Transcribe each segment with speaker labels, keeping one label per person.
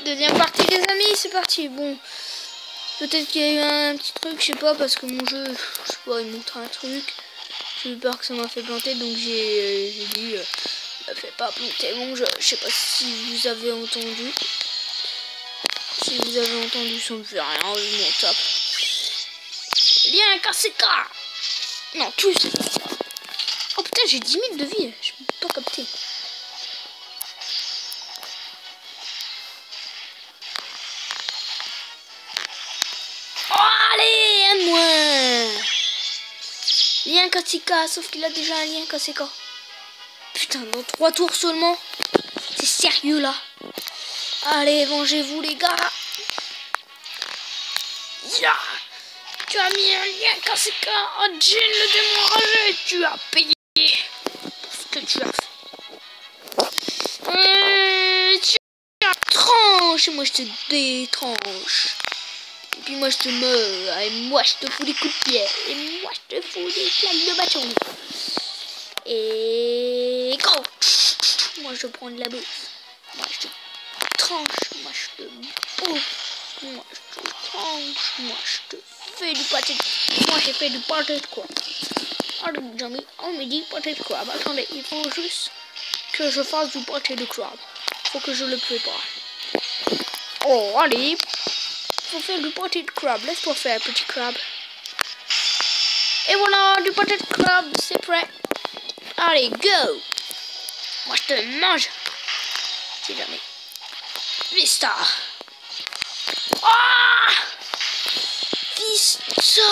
Speaker 1: deuxième partie les amis, c'est parti. Bon, peut-être qu'il y a eu un petit truc, je sais pas, parce que mon jeu, je sais pas, il montre un truc. J'ai eu peur que ça m'a fait planter, donc j'ai dit, ne fais pas planter mon jeu. Je sais pas si vous avez entendu. Si vous avez entendu, ça me fait rien, je m'en tape. Lien KCK. Non, plus. Oh putain, j'ai 10 000 de vie, je peux pas capter. Allez, un de moins. Lien KCK, sauf qu'il a déjà un lien KCK. Putain, dans 3 tours seulement. C'est sérieux là. Allez, vengez-vous les gars. Yeah. Tu as mis un lien KCK à Jin le démon enragé. Tu as payé pour ce que tu as fait. Tiens, tranche. Et moi je te détranche. Et puis moi je te meurs. Et moi je te fous des coups de pied. Et moi je te fous des claques de bâton. Et go. Moi je prends de la bouffe. Moi je te tranche. Moi je te bouffe. Moi je te tranche. Moi je te fais du pâté. Moi j'ai fait du pâté de quoi. Allez les amis, on me dit pâté de crabe. Attendez, il faut juste que je fasse du pâté de crabe. Faut que je le prépare. Oh allez. Faut faire du pâté de crabe. Laisse-toi faire, petit crabe. Et voilà, du pâté de crabe, c'est prêt. Allez, go. Moi, je te mange. Si jamais. Vista. Ah! Vista.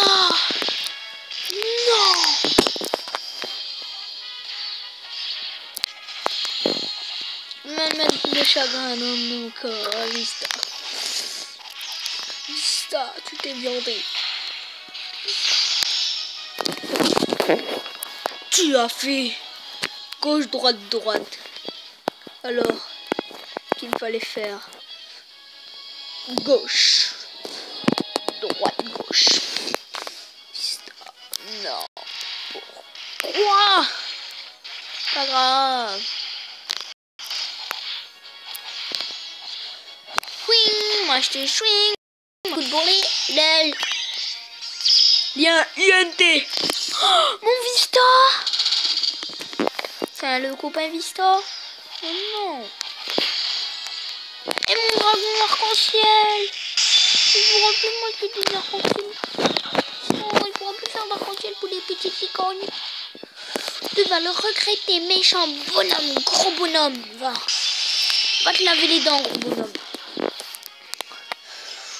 Speaker 1: Non. Même mettre le chagrin dans mon corps. Vista. Vista, tu t'es viandé. Tu as fait gauche, droite, droite. Alors, qu'il fallait faire gauche, droite, gauche. Non. Pourquoi? Pas grave. Swing, moi je te swing. Coup de bourrelet, l'aile. Bien, INT. Oh, mon Vista. C'est le copain Vista. Oh non. Et mon dragon arc-en-ciel. Il pourra plus manger des arc-en-ciel. Oh, il pourra plus faire d'arc-en-ciel pour les petites licornes. Tu vas le regretter, méchant bonhomme, gros bonhomme. Va te laver les dents, gros bonhomme.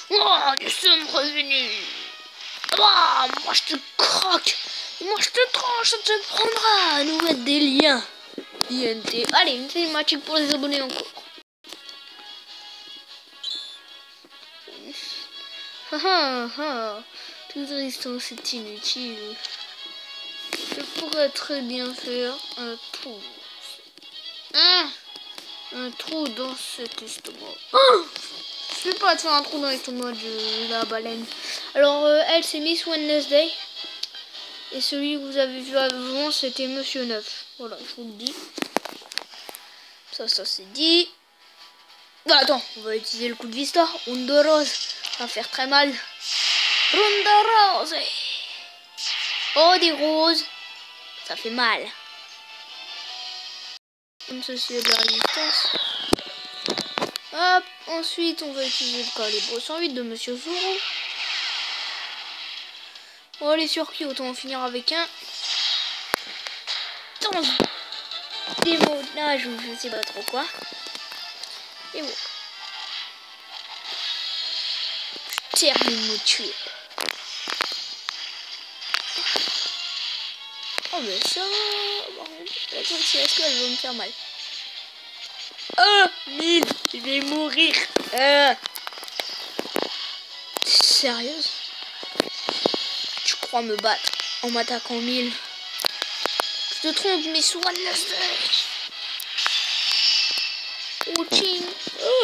Speaker 1: Oh, nous sommes revenus. Oh, moi je te croque. Moi je te tranche, ça te prendra à nous mettre des liens. INT. Allez, une cinématique pour les abonnés encore. Toute résistance est inutile. Je pourrais très bien faire un trou. Un trou dans cet estomac. Oh, je vais pas faire un trou dans l'estomac de la baleine. Alors, elle c'est Miss Wednesday. Et celui que vous avez vu avant, c'était Monsieur Neuf. Voilà, je vous le dis. Ça c'est dit. Ah, attends, on va utiliser le coup de Vista. Ronde rose. Ça va faire très mal. Ronde rose. Oh, des roses. Ça fait mal. Comme ceci est de la résistance. Hop, ensuite on va utiliser le calibre 108 de Monsieur Zoro. Oh les surquis, autant en finir avec un. Dans démonage ou je sais pas trop quoi. Et bon. Je termine de me tuer. Oh mais ça va. Attends, est-ce qu'elle va me faire mal? Oh 1000, je vais mourir. Sérieuse? Tu crois me battre en m'attaquant 1000? Je te trompe, mais soit oh,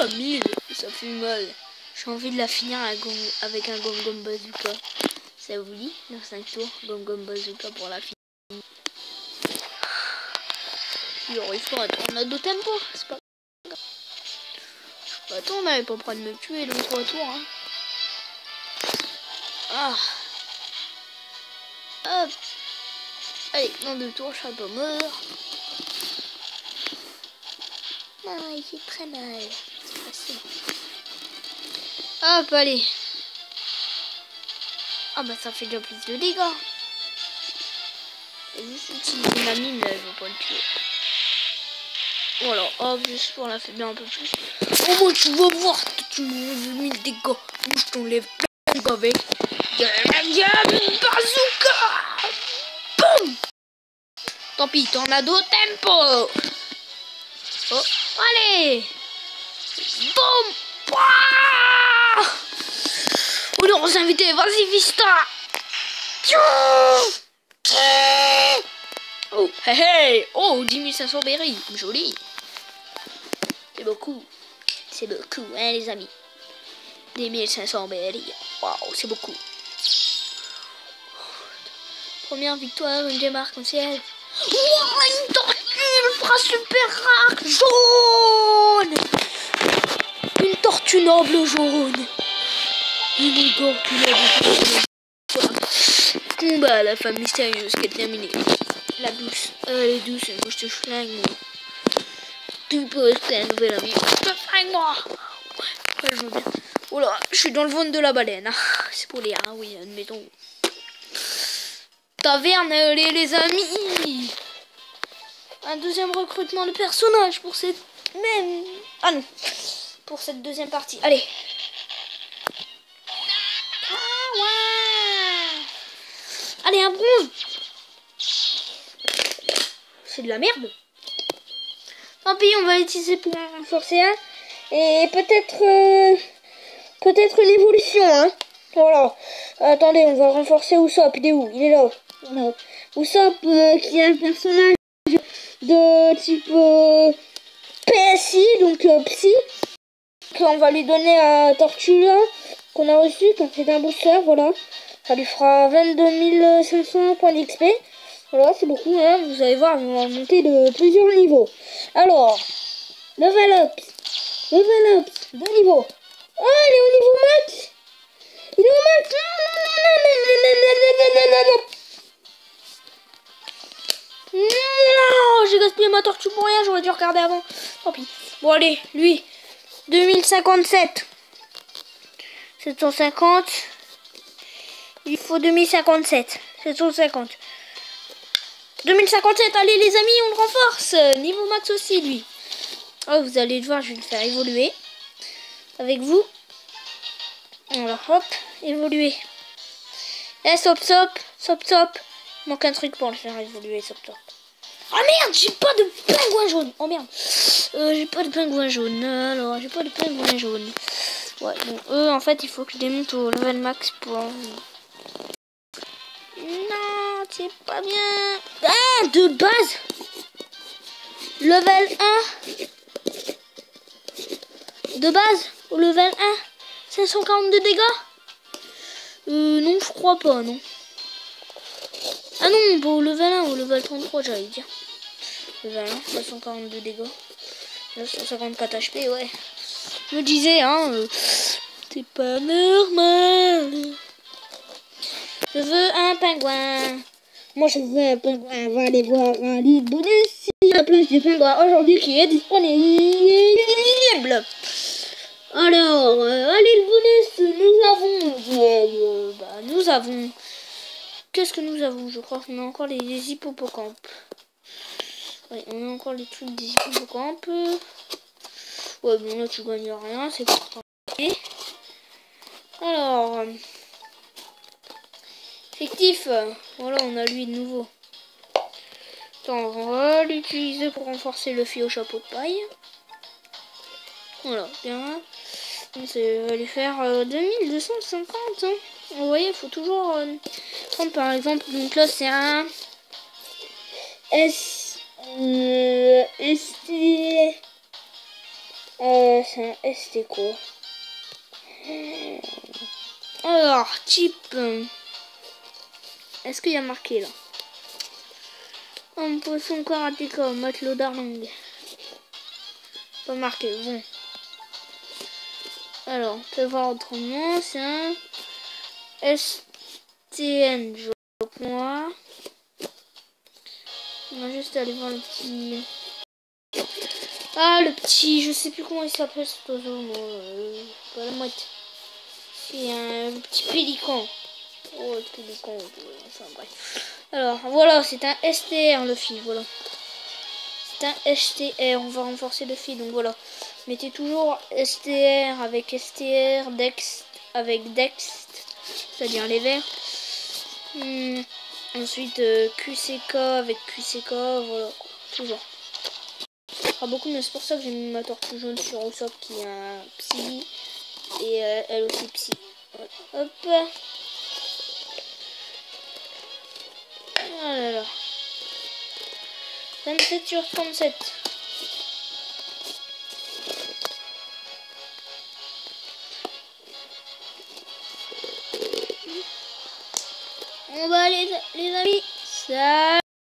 Speaker 1: oh 1000, ça fait mal. J'ai envie de la finir avec un gom bazooka. Ça vous dit? Dans 5 tours, gom bazooka pour la finir. Il aurait fallu un tornado tempo, c'est pas grave. Attends, on n'avait pas près de me tuer donc toi, hein. Ah. Hop. Allez, dans 2 tours, je serai pas mort. Ah, il fait très mal. C'est facile. Hop, allez. Ah bah ça fait déjà plus de dégâts. J'ai juste utilisé ma mine, là, je veux pas le tuer. Voilà, hop, juste pour la faire bien un peu plus. Oh moi tu vas voir, tu m'enlèves 1000 dégâts. Moi je t'enlève plein de dégâts avec. Bazooka. Boum. Tant pis, t'en as d'autres tempo. Oh, allez. Boum. Pouah. Oh non, on s'est invité, vas-y Vista. Oh, hey, hey. Oh, 10 500 berries, joli. C'est beaucoup. C'est beaucoup, hein, les amis. 10 500 berries. Waouh, c'est beaucoup. Première victoire, une gemme arc-en-ciel. Wow, une tortue ultra super rare jaune. Une tortue noble jaune. Une tortue noble jaune. Combat à la femme mystérieuse qui est terminée. La douce. Elle est douce, moi je te flingue, moi. Tu peux rester un nouvel ami. Je te flingue, moi. Ouais, je veux bien. Oh là, je suis dans le ventre de la baleine. Hein. C'est pour les hein, oui, admettons. Taverne, les amis. Un deuxième recrutement de personnages pour cette même... Ah non. Pour cette deuxième partie. Allez. Allez, un bronze. C'est de la merde. Tant pis, on va utiliser pour en renforcer un. Et peut-être une évolution, hein. Voilà. Attendez, on va renforcer Usopp. Il est où? Il est là. Voilà. Usopp, qui est un personnage de type PSI, donc Psy. On va lui donner à Tortue qu'on a reçu quand c'est un booster. Voilà. Ça lui fera 22 500 points d'XP. Voilà, c'est beaucoup, hein. Vous allez voir, on va monter de plusieurs niveaux. Alors, level up, de niveau. Oh, il est au niveau max. Il est au max. Non, j'ai gaspillé ma tortue pour rien, j'aurais dû regarder avant. Tant pis. Bon, allez, lui, 2057. 750. Il faut 2057. 750. 2057, allez les amis, on le renforce. Niveau max aussi, lui. Oh, vous allez le voir, je vais le faire évoluer. Avec vous. Voilà, hop, évoluer. Eh, sop. Il manque un truc pour le faire évoluer, sop. Ah merde, j'ai pas de pingouin jaune. Oh merde. J'ai pas de pingouin jaune. Alors, j'ai pas de pingouin jaune. Ouais, bon, eux, en fait, il faut que je démonte au level max pour... Non, c'est pas bien. Ah, de base. Level 1. De base, au level 1. 542 dégâts. Non, je crois pas, non. Ah non, bon, au level 1, au level 33, j'allais dire. Level 1, 542 dégâts. 954 HP, ouais. Je me disais, hein, c'est pas normal. Je veux un pingouin. Moi, je veux un pingouin. On va aller voir un livre bonus si la place du pingouin aujourd'hui qui est disponible. Alors, allez, le bonus, nous avons... Qu'est-ce que nous avons? Je crois qu'on a encore les hippocampes. Oui, on a encore les trucs des hippocampes. Ouais, bon, là, tu gagnes rien, c'est pas grave. Alors... Effectif, voilà, on a lui de nouveau. Attends, on va l'utiliser pour renforcer le fil au chapeau de paille. Voilà, bien. Donc, ça va lui faire 2250. Hein. Vous voyez, il faut toujours prendre par exemple. Donc là, c'est un ST. C'est un ST quoi. Alors, type. Est-ce qu'il y a marqué là? Un poisson karatéka, matelot darling. Pas marqué, bon. Alors, on peut voir autrement. C'est un STN, je crois. On va juste aller voir le petit... Ah, le petit, je sais plus comment il s'appelle cet oiseau, moi. Pas la moitié. C'est un petit pélican. Oh, le pélican, enfin bref. Alors, voilà, c'est un STR, le fil, voilà. C'est un STR, on va renforcer le fil, donc voilà. Mettez toujours STR avec STR, Dext avec Dext, c'est-à-dire les verts. Ensuite, QCK avec QCK, voilà, toujours. Ah, beaucoup, mais c'est pour ça que j'ai mis ma tortue jaune sur Usopp qui est un psy et elle aussi psy. Hop. Oh là là. 27 sur 37. On va les amis. Salut.